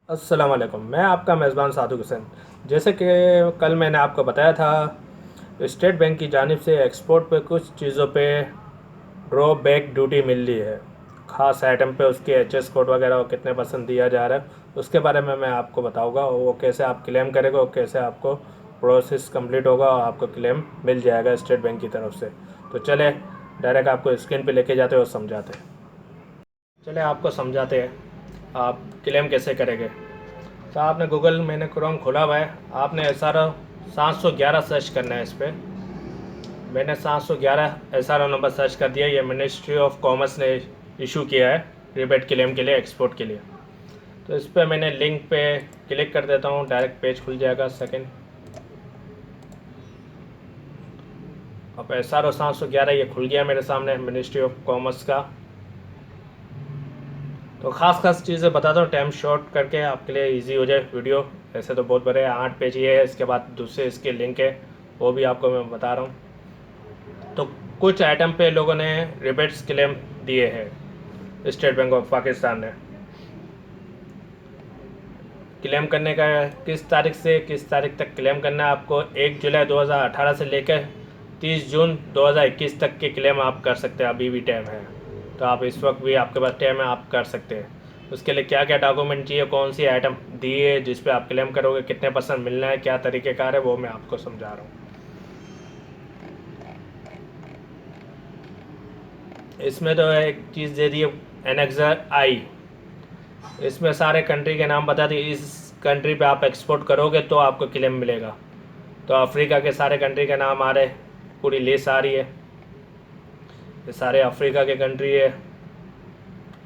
अस्सलाम वालेकुम। मैं आपका मेज़बान सादिक हुसैन। जैसे कि कल मैंने आपको बताया था, स्टेट बैंक की जानिब से एक्सपोर्ट पे कुछ चीज़ों पे ड्रॉ बैक ड्यूटी मिल रही है। ख़ास आइटम पे उसके एचएस कोड वगैरह और कितने % दिया जा रहा है, उसके बारे में मैं आपको बताऊंगा। और वो कैसे आप क्लेम करेंगे और कैसे आपको प्रोसेस कंप्लीट होगा और आपको क्लेम मिल जाएगा स्टेट बैंक की तरफ से। तो चले डायरेक्ट आपको स्क्रीन पे लेके जाते हैं और समझाते हैं। चले आपको समझाते हैं आप क्लेम कैसे करेंगे। तो आपने गूगल, मैंने क्रोम खोला हुआ है, आपने SRO 711 सर्च करना है इस पर। मैंने 711 SRO नंबर सर्च कर दिया। ये मिनिस्ट्री ऑफ कॉमर्स ने इशू किया है रिबेट क्लेम के लिए, एक्सपोर्ट के लिए। तो इस पर मैंने लिंक पे क्लिक कर देता हूँ, डायरेक्ट पेज खुल जाएगा। सेकंड, अब SRO 711 ये खुल गया मेरे सामने, मिनिस्ट्री ऑफ कॉमर्स का। तो ख़ास चीज़ें बताता हूँ, टाइम शॉर्ट करके आपके लिए इजी हो जाए वीडियो। ऐसे तो बहुत बड़े 8 पेज ही है, इसके बाद दूसरे इसके लिंक है, वो भी आपको मैं बता रहा हूँ। तो कुछ आइटम पे लोगों ने रिबेट्स क्लेम दिए हैं। स्टेट बैंक ऑफ पाकिस्तान ने क्लेम करने का, किस तारीख से किस तारीख तक क्लेम करना है आपको, 1 जुलाई 2018 से लेकर 30 जून 2021 तक के क्लेम आप कर सकते हैं। अभी भी टाइम है, तो आप इस वक्त भी आपके पास टाइम है, आप कर सकते हैं। उसके लिए क्या क्या डॉक्यूमेंट चाहिए, कौन सी आइटम दी है जिस पे आप क्लेम करोगे, कितने % मिलना है, क्या तरीक़ेकार है, वो मैं आपको समझा रहा हूँ। इसमें तो एक चीज़ दे दी है, एनेक्सर आई। इसमें सारे कंट्री के नाम बता दिए, इस कंट्री पे आप एक्सपोर्ट करोगे तो आपको क्लेम मिलेगा। तो अफ्रीका के सारे कंट्री के नाम आ रहे, पूरी लिस्ट आ रही है। ये सारे अफ्रीका के कंट्री है।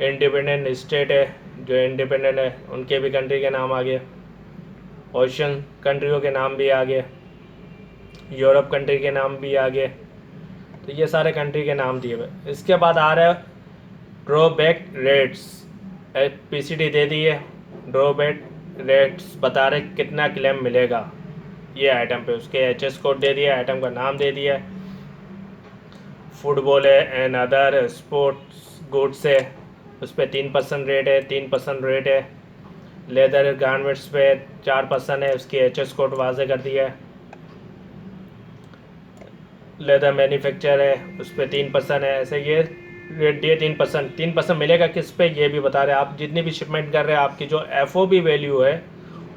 इंडिपेंडेंट स्टेट है, जो इंडिपेंडेंट है उनके भी कंट्री के नाम आ गए। ओशन कंट्रियों के नाम भी आ गए, यूरोप कंट्री के नाम भी आ गए। तो ये सारे कंट्री के नाम दिए हुए। इसके बाद आ रहा है ड्रॉबैक रेट्स। PCD दे दी है, ड्रॉबैक रेट्स बता रहे कितना क्लेम मिलेगा ये आइटम पे। उसके HS कोड दे दिया, आइटम का नाम दे दिया। फुटबॉल है एंड अदर स्पोर्ट्स गुड्स है, उस पर 3% रेट है, 3% रेट है। लेदर गारमेंट्स पे 4% है, उसकी HS कोड वाजे कर दिया है। लेदर मैन्युफैक्चर है, उस पर 3% है। ऐसे ये रेट दिए, 3% मिलेगा किस पे ये भी बता रहे हैं। आप जितनी भी शिपमेंट कर रहे हैं, आपकी जो FOB वैल्यू है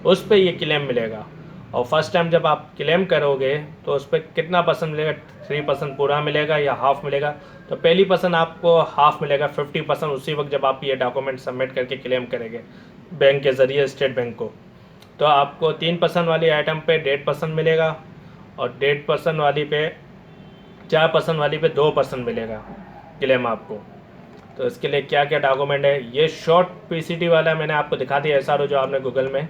उस पर ये क्लेम मिलेगा। और फर्स्ट टाइम जब आप क्लेम करोगे तो उस पर कितना % मिलेगा, 3% पूरा मिलेगा या हाफ मिलेगा। तो पहली % आपको हाफ मिलेगा, 50% उसी वक्त जब आप ये डॉक्यूमेंट सबमिट करके क्लेम करेंगे बैंक के ज़रिए स्टेट बैंक को। तो आपको 3% वाली आइटम पे 1.5% मिलेगा, और 1.5% वाली पे 4% वाली पे 2% मिलेगा क्लेम आपको। तो इसके लिए क्या क्या डॉक्यूमेंट है, ये शॉर्ट PCD वाला मैंने आपको दिखा दिया। SRO जो आपने गूगल में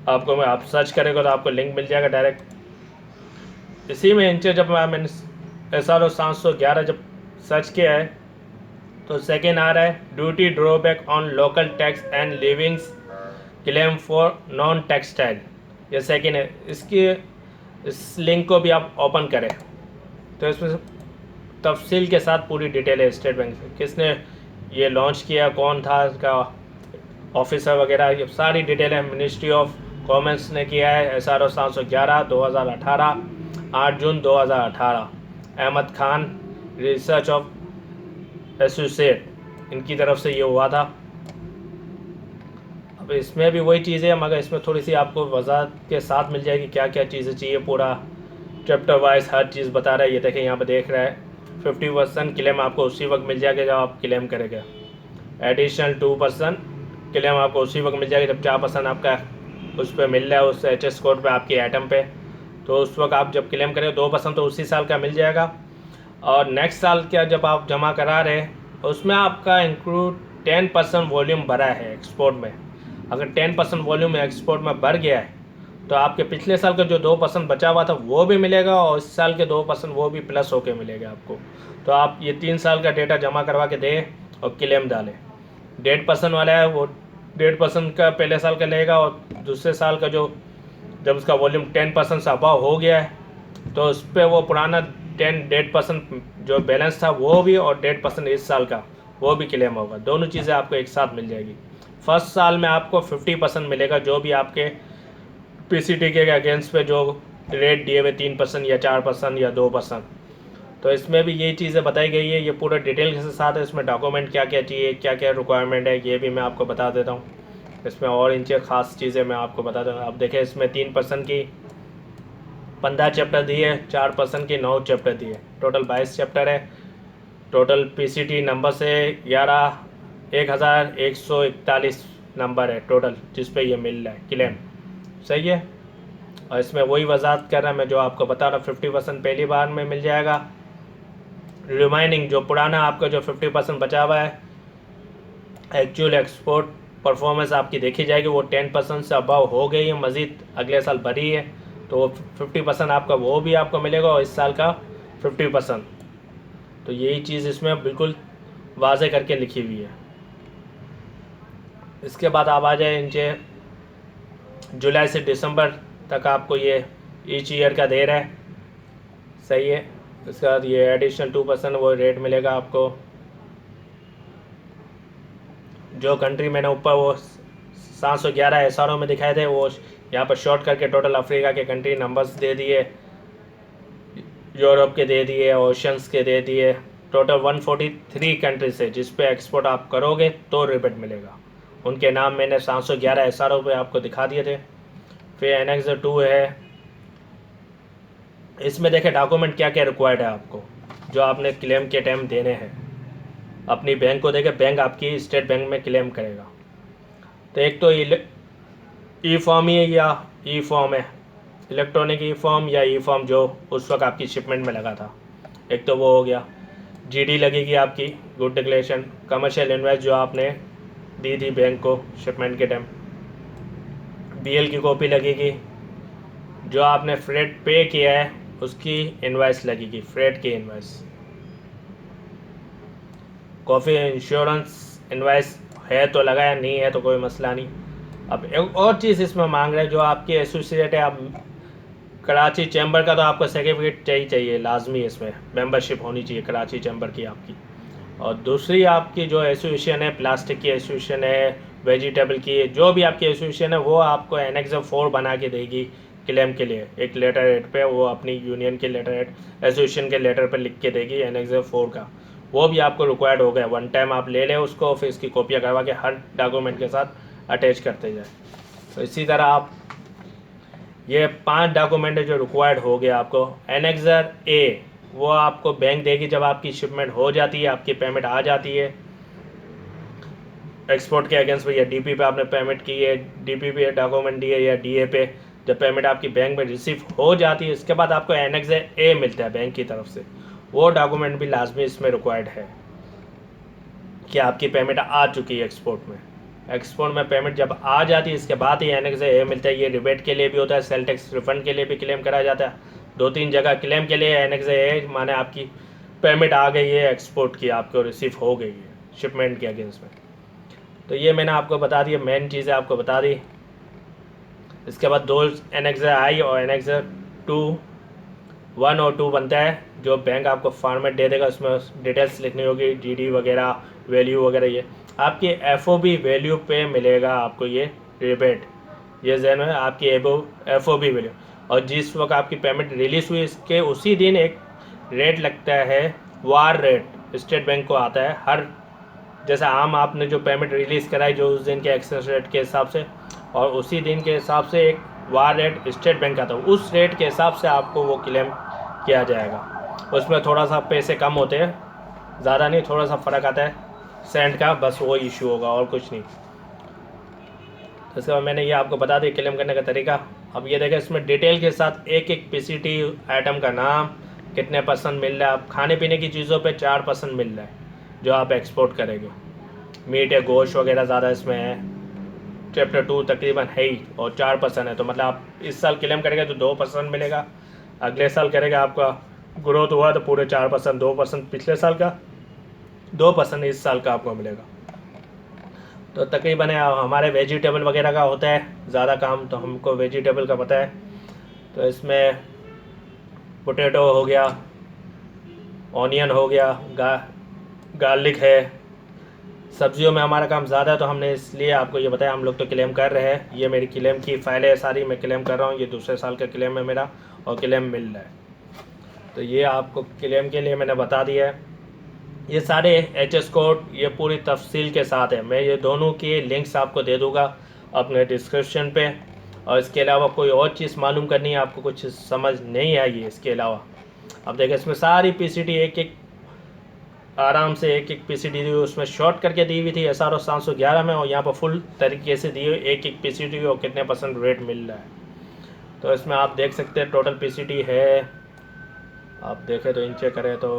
आपको, मैं आप सर्च करेगा तो आपको लिंक मिल जाएगा डायरेक्ट। इसी में नीचे जब मैंने SRO 711 जब सर्च किया है तो सेकेंड आ रहा है duty drawback on local tax and livings claim for non textile. ये सेकेंड है। इसकी इस लिंक को भी आप ओपन करें तो इसमें तफसील के साथ पूरी डिटेल है स्टेट बैंक से, किसने ये लॉन्च किया, कौन था इसका ऑफिसर वगैरह, ये सारी डिटेल है। मिनिस्ट्री ऑफ कॉमर्स ने किया है। SRO 711 2018, 8 जून 2018। Ahmad Khan research of associate, इनकी तरफ से ये हुआ था। अब इसमें भी वही चीज़ें है, मगर इसमें थोड़ी सी आपको वजाहत के साथ मिल जाएगी क्या क्या चीज़ें चाहिए। पूरा चैप्टर वाइज हर चीज़ बता रहा है। ये देखें यहाँ पे देख रहा है 50% क्लेम आपको उसी वक्त मिल जाएगा जब आप क्लेम करेंगे। एडिशनल 2% क्लेम आपको उसी वक्त मिल जाएगा जब 4% आपका उस पर मिल रहा है, उस HS कोड पे आपकी आइटम पे। तो उस वक्त आप जब क्लेम करेंगे 2% तो उसी साल का मिल जाएगा। और नेक्स्ट साल क्या जब आप जमा करा रहे हैं उसमें आपका इंक्लूड 10% वॉल्यूम बढ़ा है एक्सपोर्ट में। अगर 10% वॉल्यूम एक्सपोर्ट में बढ़ गया है तो आपके पिछले साल का जो 2% बचा हुआ था वो भी मिलेगा, और इस साल के 2% वो भी प्लस होके मिलेगा आपको। तो आप ये 3 साल का डेटा जमा करवा के दें और क्लेम डालें। 1.5% वाला है वो 1.5% का पहले साल का लेगा, और दूसरे साल का जो जब उसका वॉल्यूम 10% से अबाव हो गया है तो उस पर वो पुराना 1.5% जो बैलेंस था वो भी, और 1.5% इस साल का वो भी क्लेम होगा। दोनों चीज़ें आपको एक साथ मिल जाएगी। फर्स्ट साल में आपको 50% मिलेगा, जो भी आपके पीसीटी के अगेंस्ट पे जो रेट दिए हुए 3% या 4% या 2%। तो इसमें भी यही चीज़ें बताई गई है, ये पूरा डिटेल के साथ है। इसमें डॉक्यूमेंट क्या क्या चाहिए, क्या क्या रिक्वायरमेंट है, ये भी मैं आपको बता देता हूँ। इसमें और इनसे ख़ास चीज़ें मैं आपको बता दूँ। अब देखें, इसमें 3% की 15 चैप्टर दिए, 4% की 9 चैप्टर दिए, टोटल 22 चैप्टर है। टोटल पीसीटी नंबर से 11,141 नंबर है टोटल, जिस पे ये मिल रहा है क्लेम। सही है। और इसमें वही वजाहत कर रहा है मैं जो आपको बता रहा हूँ, 50% पहली बार में मिल जाएगा। रिमाइनिंग जो पुराना आपका जो 50% बचा हुआ है, एक्चुअल एक्सपोर्ट परफॉर्मेंस आपकी देखी जाएगी, वो 10% से अबव हो गई है, मज़ीद अगले साल भरी है, तो वो 50% आपका वो भी आपको मिलेगा, और इस साल का 50%। तो यही चीज़ इसमें बिल्कुल वाज़े करके लिखी हुई है। इसके बाद आप आ जाए नीचे, जुलाई से दिसंबर तक आपको ये ईच ईयर का दे रहा है। सही है। उसके बाद ये एडिशनल 2% वो रेट मिलेगा आपको। जो कंट्री मैंने ऊपर वो 711 एसआरओ में दिखाए थे, वो यहाँ पर शॉर्ट करके टोटल अफ्रीका के कंट्री नंबर्स दे दिए, यूरोप के दे दिए, ओशंस के दे दिए। टोटल 143 कंट्रीज है जिस पे एक्सपोर्ट आप करोगे तो रिबेट मिलेगा। उनके नाम मैंने 711 एसआरओ पे आपको दिखा दिए थे। फिर एनेक्स 2 है। इसमें देखें डॉक्यूमेंट क्या क्या रिक्वायर्ड है आपको, जो आपने क्लेम के टाइम देने हैं। अपनी बैंक को देखें, बैंक आपकी स्टेट बैंक में क्लेम करेगा। तो एक तो ई फॉर्म ही है या ई फॉर्म है, इलेक्ट्रॉनिक ई फॉर्म या ई फॉर्म जो उस वक्त आपकी शिपमेंट में लगा था, एक तो वो हो गया। जीडी लगेगी आपकी, गुड डिक्लेरेशन। कमर्शियल इन्वेस्ट जो आपने दी थी बैंक को शिपमेंट के टाइम, बीएल की कॉपी लगेगी। जो आपने फ्रेट पे किया है उसकी इन्वाइस लगेगी, फ्रेट की इन्वाइस। कॉफ़ी इंश्योरेंस इन्वाइस है तो लगाया, नहीं है तो कोई मसला नहीं। अब एक और चीज़ इसमें मांग रहे हैं, जो आपकी एसोसिएट है, आप कराची चैम्बर का तो आपको सर्टिफिकेट चाहिए लाजमी, इसमें मेंबरशिप होनी चाहिए कराची चैम्बर की आपकी। और दूसरी आपकी जो एसोसिएशन है, प्लास्टिक की एसोसिएशन है, वेजिटेबल की, जो भी आपकी एसोसिएशन है, वो आपको एनेक्स 4 बना के देगी क्लेम के लिए। एक लेटर हेड पे वो अपनी यूनियन के लेटर हेड, एसोसिएशन के लेटर पर लिख के देगी एनेक्स 4 का। वो भी आपको रिक्वायर्ड हो गया। वन टाइम आप ले लें उसको, फिर इसकी कॉपियाँ करवा के हर डॉक्यूमेंट के साथ अटैच करते जाए। तो इसी तरह आप ये 5 डॉक्यूमेंट है जो रिक्वायर्ड हो गया आपको। एनेक्सर ए वो आपको बैंक देगी जब आपकी शिपमेंट हो जाती है, आपकी पेमेंट आ जाती है एक्सपोर्ट के अगेंस्ट पे, या डीपी पे आपने पेमेंट की है, डीपी पे डॉक्यूमेंट दिए या डीए पे, जब पेमेंट आपकी बैंक में रिसीव हो जाती है, इसके बाद आपको एनेक्सर ए मिलता है बैंक की तरफ से। वो डॉक्यूमेंट भी लाजमी इसमें रिक्वायर्ड है कि आपकी पेमेंट आ चुकी है एक्सपोर्ट में। एक्सपोर्ट में पेमेंट जब आ जाती है, इसके बाद ही एनेक्स ए मिलता है। ये रिबेट के लिए भी होता है, सेल टैक्स रिफंड के लिए भी क्लेम कराया जाता है। 2-3 जगह क्लेम के लिए एनेक्स ए माने आपकी पेमेंट आ गई है एक्सपोर्ट की, आपको रिसीव हो गई है शिपमेंट के अगेंस्ट में। तो ये मैंने आपको बता दिया, मेन चीज़ें आपको बता दी। इसके बाद 2 एनेक्स आई और एनेक्स 1 और 2 बनता है, जो बैंक आपको फॉर्मेट दे देगा, उसमें डिटेल्स लिखनी होगी, जीडी वगैरह, वैल्यू वगैरह। ये आपकी एफओबी वैल्यू पे मिलेगा आपको ये रिबेट, ये जहन में आपकी एफओबी वैल्यू। और जिस वक्त आपकी पेमेंट रिलीज़ हुई, इसके उसी दिन एक रेट लगता है, वार रेट स्टेट बैंक को आता है। हर जैसा आम आपने जो पेमेंट रिलीज़ कराई जो उस दिन के एक्सचेंज रेट के हिसाब से, और उसी दिन के हिसाब से एक वार रेट स्टेट बैंक का था, उस रेट के हिसाब से आपको वो क्लेम किया जाएगा। उसमें थोड़ा सा पैसे कम होते हैं, ज़्यादा नहीं, थोड़ा सा फ़र्क आता है सेंट का, बस वो इशू होगा और कुछ नहीं। तो इसके बाद मैंने ये आपको बता दिया क्लेम करने का तरीका। अब ये देखें, इसमें डिटेल के साथ एक एक पीसीटी आइटम का नाम, कितने % मिल रहा है। आप खाने पीने की चीज़ों पे 4% मिल रहा है जो आप एक्सपोर्ट करेंगे। मीट या गोश्त वगैरह ज़्यादा इसमें है। चैप्टर 2 तकरीबन है ही, और 4% है, तो मतलब आप इस साल क्लेम करेंगे तो 2% मिलेगा। अगले साल करेगा, आपका ग्रोथ हुआ तो पूरे 4%, 2% पिछले साल का, 2% इस साल का आपको मिलेगा। तो तकरीबन हमारे वेजिटेबल वगैरह का होता है ज़्यादा काम, तो हमको वेजिटेबल का पता है। तो इसमें पोटैटो हो गया, ऑनियन हो गया, गार्लिक है, सब्जियों में हमारा काम ज़्यादा है, तो हमने इसलिए आपको ये बताया। हम लोग तो क्लेम कर रहे हैं, ये मेरी क्लेम की फाइलें है सारी, मैं क्लेम कर रहा हूँ, ये दूसरे साल का क्लेम है मेरा और क्लेम मिल रहा है। तो ये आपको क्लेम के लिए मैंने बता दिया है। ये सारे HS कोड ये पूरी तफसील के साथ है। मैं ये दोनों के लिंक्स आपको दे दूँगा अपने डिस्क्रिप्शन पे। और इसके अलावा कोई और चीज़ मालूम करनी है आपको, कुछ समझ नहीं आई है इसके अलावा, अब देखें इसमें सारी PCT एक एक आराम से एक एक PCT दी हुई, उसमें शॉर्ट करके दी हुई थी SRO 711 में, और यहाँ पर फुल तरीके से दी हुई एक एक PCT और कितने % रेट मिल रहा है। तो इसमें आप देख सकते हैं टोटल PCT है, आप देखें तो इंचे करें तो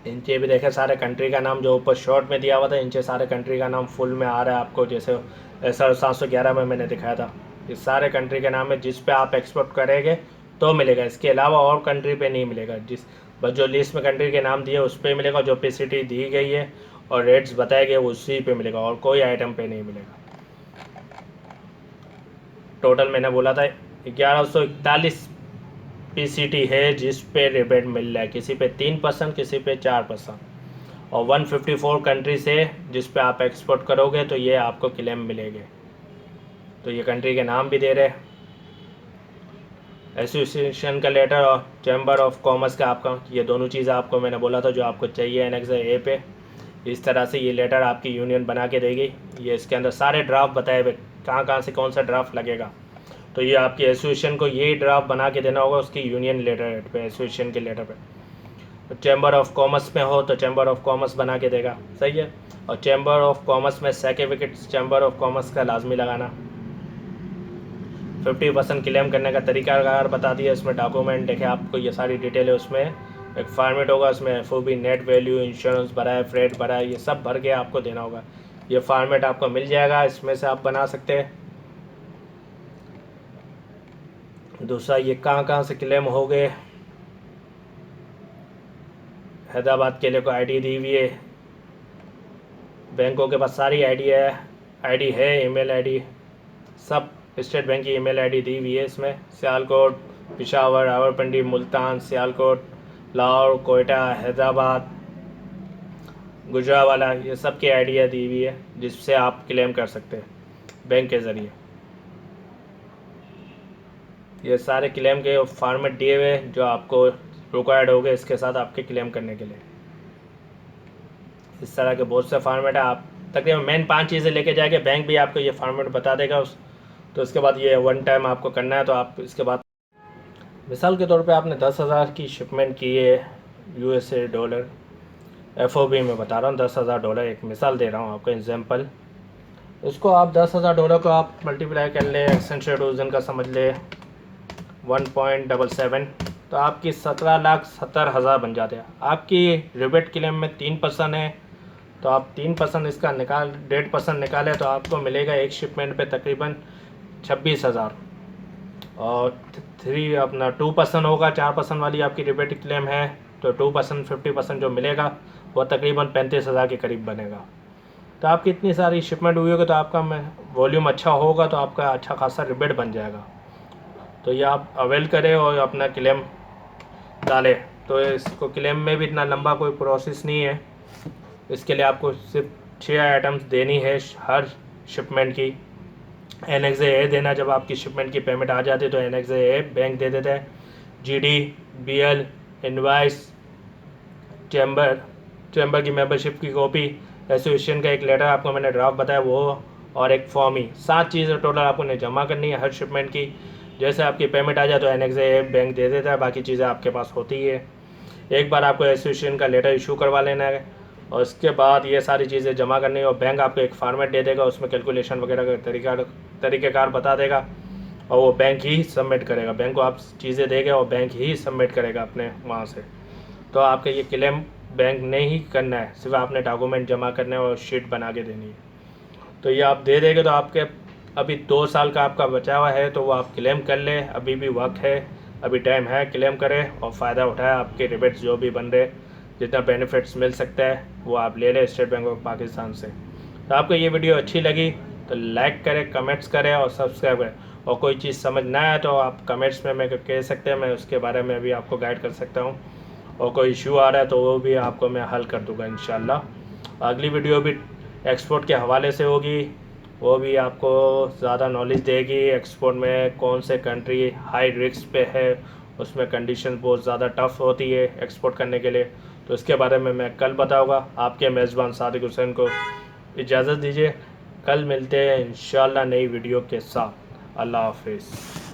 इनके भी देखें सारे कंट्री का नाम जो ऊपर शॉर्ट में दिया हुआ था, इनके सारे कंट्री का नाम फुल में आ रहा है आपको, जैसे SRO 711 में मैंने दिखाया था। ये सारे कंट्री के नाम है जिस पे आप एक्सपोर्ट करेंगे तो मिलेगा, इसके अलावा और कंट्री पे नहीं मिलेगा। जिस बस जो लिस्ट में कंट्री के नाम दिए उस पर मिलेगा, जो PCT दी गई है और रेट्स बताए गए उसी पे मिलेगा, और कोई आइटम पे नहीं मिलेगा। टोटल मैंने बोला था 1141 PCT है जिस पे रिबेट मिल रहा है, किसी पे 3%, किसी पे 4%, और 154 कंट्री से जिस पे आप एक्सपोर्ट करोगे तो ये आपको क्लेम मिलेंगे। तो ये कंट्री के नाम भी दे रहे, एसोसिएशन का लेटर और चैम्बर ऑफ कॉमर्स का आपका, ये दोनों चीज़ आपको मैंने बोला था जो आपको चाहिए Annex A पे। इस तरह से ये लेटर आपकी यूनियन बना के देगी। ये इसके अंदर सारे ड्राफ्ट बताए हुए कहाँ कहाँ से कौन सा ड्राफ्ट लगेगा। तो ये आपकी एसोसिएशन को यही ड्राफ्ट बना के देना होगा उसकी यूनियन लेटर पे, एसोसिएशन के लेटर पे। तो चैम्बर ऑफ कॉमर्स में हो तो चैम्बर ऑफ कॉमर्स बना के देगा, सही है। और चैम्बर ऑफ कॉमर्स में सर्टिफिकेट चैम्बर ऑफ कॉमर्स का लाजमी लगाना। 50% क्लेम करने का तरीकाकार बता दिया। इसमें डॉक्यूमेंट देखे आपको ये सारी डिटेल है, उसमें एक फॉर्मेट होगा, उसमें FOB नेट वैल्यू, इंश्योरेंस भरा है, फ्रेट भरा है, ये सब भर के आपको देना होगा। ये फॉर्मेट आपको मिल जाएगा, इसमें से आप बना सकते हैं। दूसरा ये कहाँ कहाँ से क्लेम हो गए, हैदराबाद के लिए को ID दी हुई है, बैंकों के पास सारी ID है, ईमेल ID सब, स्टेट बैंक की ईमेल ID दी हुई है इसमें। सियालकोट, पिशावर, रावलपिंडी, मुल्तान, सियालकोट, लाहौर, कोयटा, हैदराबाद, गुजरावाला, ये सब की आइडिया दी हुई है जिससे आप क्लेम कर सकते हैं बैंक के ज़रिए। ये सारे क्लेम के फॉर्मेट दिए हुए जो आपको रिक्वायर्ड होंगे इसके साथ आपके क्लेम करने के लिए। इस तरह के बहुत से फॉर्मेट है, आप तकरीबन मेन 5 चीज़ें लेके जाएंगे, बैंक भी आपको ये फॉर्मेट बता देगा तो उसके बाद ये 1 टाइम आपको करना है। तो आप इसके बाद मिसाल के तौर पे आपने 10,000 की शिपमेंट की है USA डॉलर, FOB में बता रहा हूँ, $10,000 एक मिसाल दे रहा हूँ आपको एग्जांपल। इसको आप $10,000 को आप मल्टीप्लाई कर ले, एक्सचेंज रेट उस दिन का समझ ले 1.77, तो आपकी 17,70,000 बन जाते हैं। आपकी रिबेट क्लेम में 3% है, तो आप 3% इसका 1.5% निकालें तो आपको मिलेगा एक शिपमेंट पे तकरीबन 26,000। और 2% होगा, 4% वाली आपकी रिबेट क्लेम है, तो 2% 50% जो मिलेगा वो तकरीबन 35,000 के करीब बनेगा। तो आपकी इतनी सारी शिपमेंट हुई होगी तो आपका वॉल्यूम अच्छा होगा तो आपका अच्छा खासा रिबेट बन जाएगा। तो ये आप अवेल करें और अपना क्लेम डालें। तो इसको क्लेम में भी इतना लंबा कोई प्रोसेस नहीं है, इसके लिए आपको सिर्फ 6 आइटम्स देनी है हर शिपमेंट की। Annex A देना, जब आपकी शिपमेंट की पेमेंट आ जाती है तो Annex A बैंक दे देता है, GD, BL, इनवाइस, चैम्बर की मेंबरशिप की कॉपी, एसोसिएशन का एक लेटर आपको मैंने ड्राफ्ट बताया वो, और एक फॉर्म ही। 7 चीज़ें टोटल आपको ने जमा करनी है हर शिपमेंट की। जैसे आपकी पेमेंट आ जाए तो Annex A बैंक दे देता है, बाकी चीज़ें आपके पास होती है। एक बार आपको एसोसिएशन का लेटर इशू करवा लेना है और उसके बाद ये सारी चीज़ें जमा करनी है, और बैंक आपको एक फॉर्मेट दे देगा, उसमें कैलकुलेशन वगैरह का तरीक़ेकार बता देगा, और वो बैंक ही सबमिट करेगा। बैंक को आप चीज़ें देंगे और बैंक ही सबमिट करेगा अपने वहाँ से। तो आपका ये क्लेम बैंक ने ही करना है, सिर्फ आपने डॉक्यूमेंट जमा करने और शीट बना के देनी है। तो ये आप दे देंगे तो आपके अभी 2 साल का आपका बचा हुआ है, तो वो आप क्लेम कर लें, अभी भी वक्त है, अभी टाइम है, क्लेम करें और फ़ायदा उठाएं। आपके रिबेट्स जो भी बन रहे जितना बेनिफिट्स मिल सकता है वो आप ले लें स्टेट बैंक ऑफ पाकिस्तान से। तो आपको ये वीडियो अच्छी लगी तो लाइक करें, कमेंट्स करें और सब्सक्राइब करें। और कोई चीज़ समझ ना आए तो आप कमेंट्स में मैं कह सकते हैं, मैं उसके बारे में भी आपको गाइड कर सकता हूँ। और कोई इशू आ रहा है तो वो भी आपको मैं हल कर दूँगा इंशाल्लाह। अगली वीडियो भी एक्सपोर्ट के हवाले से होगी, वो भी आपको ज़्यादा नॉलेज देगी। एक्सपोर्ट में कौन से कंट्री हाई रिस्क पे है, उसमें कंडीशन बहुत ज़्यादा टफ़ होती है एक्सपोर्ट करने के लिए, तो इसके बारे में मैं कल बताऊँगा। आपके मेज़बान सादिक हुसैन को इजाज़त दीजिए, कल मिलते हैं इंशाल्लाह नई वीडियो के साथ। अल्लाह हाफिज़।